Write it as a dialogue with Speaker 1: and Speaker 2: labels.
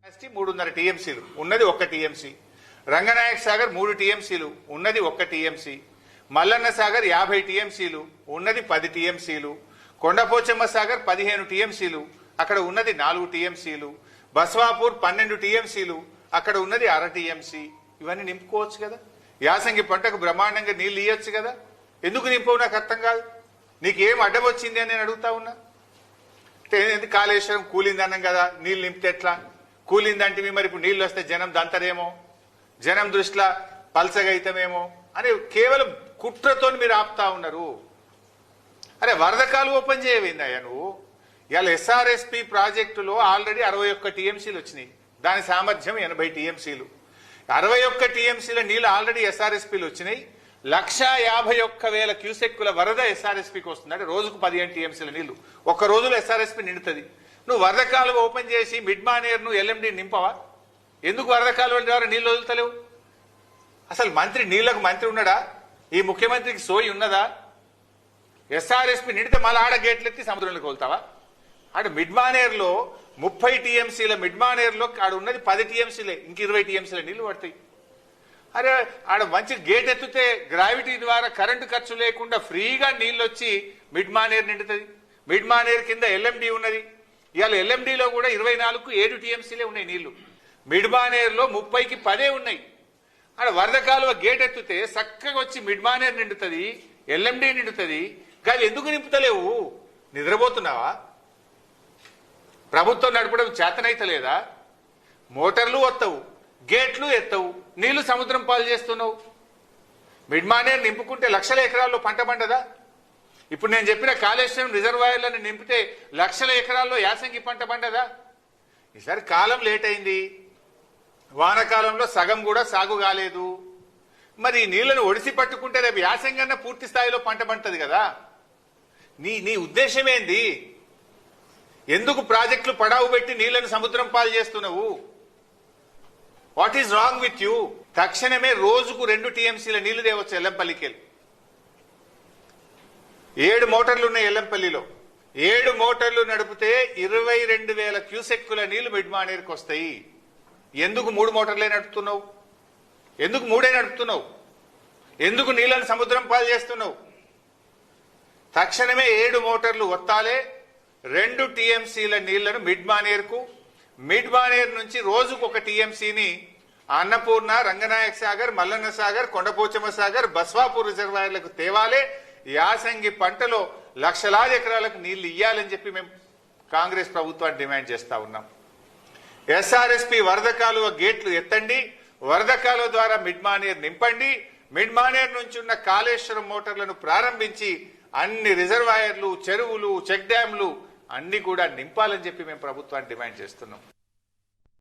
Speaker 1: 3.5 టీఎంసీలు ఉన్నది 1 టీఎంసీ, రంగనాయక సాగర్ 3 టీఎంసీలు ఉన్నది 1 టీఎంసీ, మల్లన్న సాగర్ 50 టీఎంసీలు ఉన్నది 10 టీఎంసీలు, కొండపోచమ్మ సాగర్ 15 టీఎంసీలు అక్కడ ఉన్నది 4 టీఎంసీలు, బస్వాపూర్ 12 టీఎంసీలు అక్కడ ఉన్నది 1/2 టీఎంసీ. ఇవన్నీ నింపుకోవచ్చు కదా. యాసంగి పంటకు బ్రహ్మాండంగా నీళ్లు ఇయ్యొచ్చు కదా. ఎందుకు నింపవు నాకు అర్థం కాదు. నీకేం అడ్డం వచ్చింది అని నేను అడుగుతా ఉన్నా. కాళేశ్వరం కూలింది అన్నాం కదా, నీళ్ళు నింపితే ఎట్లా కూలిందంటే మరి ఇప్పుడు నీళ్ళు వస్తే జనం దంతరేమో, జనం దృష్టిలో పల్సగా అయితమేమో అని కేవలం కుట్రతో మీరు ఆపుతా ఉన్నారు. అరే వరదకాలు ఓపెన్ చేయవేందయ్యా నువ్వు. ఇవాళ ఎస్ఆర్ఎస్పి ప్రాజెక్టులో ఆల్రెడీ 61 టీఎంసీలు వచ్చినాయి. దాని సామర్థ్యం 80 టీఎంసీలు. 61 టీఎంసీల నీళ్లు ఆల్రెడీ ఎస్ఆర్ఎస్పీలు వచ్చినాయి. 151,000 క్యూసెక్కుల వరద ఎస్ఆర్ఎస్పీకి వస్తుంది. అంటే రోజుకు 15 టీఎంసీల నీళ్లు ఒక్క రోజులో ఎస్ఆర్ఎస్పీ నిండుతుంది. నువ్వు వరద కాలువ ఓపెన్ చేసి మిడ్ మానేర్ ను ఎల్ఎండి నింపవా? ఎందుకు వరద కాలువల ద్వారా నీళ్లు వదులుతలేవు? అసలు మంత్రి నీళ్లకు మంత్రి ఉన్నాడా? ఈ ముఖ్యమంత్రికి సోయి ఉన్నదా? ఎస్ఆర్ఎస్పీ నిండితే మళ్ళీ ఆడ గేట్లు ఎత్తి సముద్రంలోకి వెళ్తావా? ఆడ మిడ్ మానేర్ లో 30 టీఎంసీల మిడ్ మానేర్ లో ఆడ ఉన్నది 10 టీఎంసీలే, ఇంక 20 టీఎంసీల నీళ్లు పడతాయి. అరే ఆడ మంచి గేట్ ఎత్తితే గ్రావిటీ ద్వారా కరెంటు ఖర్చు లేకుండా ఫ్రీగా నీళ్ళు వచ్చి మిడ్ మానేర్ నిండుతుంది. మిడ్ మానేర్ కింద ఎల్ఎండి ఉన్నది. ఇవాళ ఎల్ఎండిలో కూడా 24కు 7 టీఎంసీలే ఉన్నాయి నీళ్లు. మిడ్ మానేర్ లో 30కి 10 ఉన్నాయి. ఆడ వరద కాలువ గేట్ ఎత్తితే చక్కగా వచ్చి మిడ్ మానేర్ నిండుతుంది, ఎల్ఎండి నిండుతుంది. కానీ ఎందుకు నింపుతలేవు? నిద్రపోతున్నావా? ప్రభుత్వం నడపడం చేతనైతలేదా? మోటార్లు వస్తావు, గేట్లు ఎత్తవు, నీళ్లు సముద్రం పాలు చేస్తున్నావు. మిడ్ మానేర్ నింపుకుంటే లక్షల ఎకరాల్లో పంట పండదా? ఇప్పుడు నేను చెప్పిన కాళేశ్వరం రిజర్వాయర్లను నింపితే లక్షల ఎకరాల్లో యాసంగి పంట పండదా? ఈసారి కాలం లేట్ అయింది. వానకాలంలో సగం కూడా సాగు కాలేదు. మరి నీళ్లను ఒడిసి పట్టుకుంటే రేపు యాసంగన్న పూర్తి స్థాయిలో పంట పండుతుంది కదా. నీ ఉద్దేశం ఏంది? ఎందుకు ప్రాజెక్టులు పడావు పెట్టి నీళ్లను సముద్రం పాలు చేస్తున్నావు? What is wrong with you? తక్షణమే రోజుకు 2 టీఎంసీల నీళ్లు తేవచ్చు ఎల్లంపల్లికి. 7 మోటార్లు ఉన్నాయి ఎల్లంపల్లిలో. 7 మోటార్లు నడిపితే 22,000 క్యూసెక్కుల నీళ్లు మిడ్ మానేర్కి వస్తాయి. ఎందుకు 3 మోటార్లే నడుపుతున్నావు? ఎందుకు 3 నడుపుతున్నావు? ఎందుకు నీళ్లను సముద్రం పాలు చేస్తున్నావు? తక్షణమే 7 మోటార్లు వత్తాలే 2 టీఎంసీల నీళ్లను మిడ్ మానేర్కు, మిడ్ మానేర్ నుంచి రోజుకు 1 టీఎంసీని అన్నపూర్ణ, రంగనాయక సాగర్, మల్లన్న సాగర్, కొండపోచమ్మ సాగర్, బస్వాపూర్ రిజర్వాయర్లకు తేవాలే. యాసంగి పంటలో లక్షలాది ఎకరాలకు నీళ్లు ఇయ్యాలని చెప్పి మేము కాంగ్రెస్ ప్రభుత్వాన్ని డిమాండ్ చేస్తా ఉన్నాం. ఎస్ఆర్ఎస్పీ వరద కాలువ గేట్లు ఎత్తండి, వరద కాలువ ద్వారా మిడ్ మానేర్ నింపండి. మిడ్ మానేర్ నుంచి ఉన్న కాళేశ్వరం మోటార్లను ప్రారంభించి అన్ని రిజర్వాయర్లు, చెరువులు, చెక్ డ్యాంలు అన్ని కూడా నింపాలని చెప్పి మేము ప్రభుత్వాన్ని డిమాండ్ చేస్తున్నాం.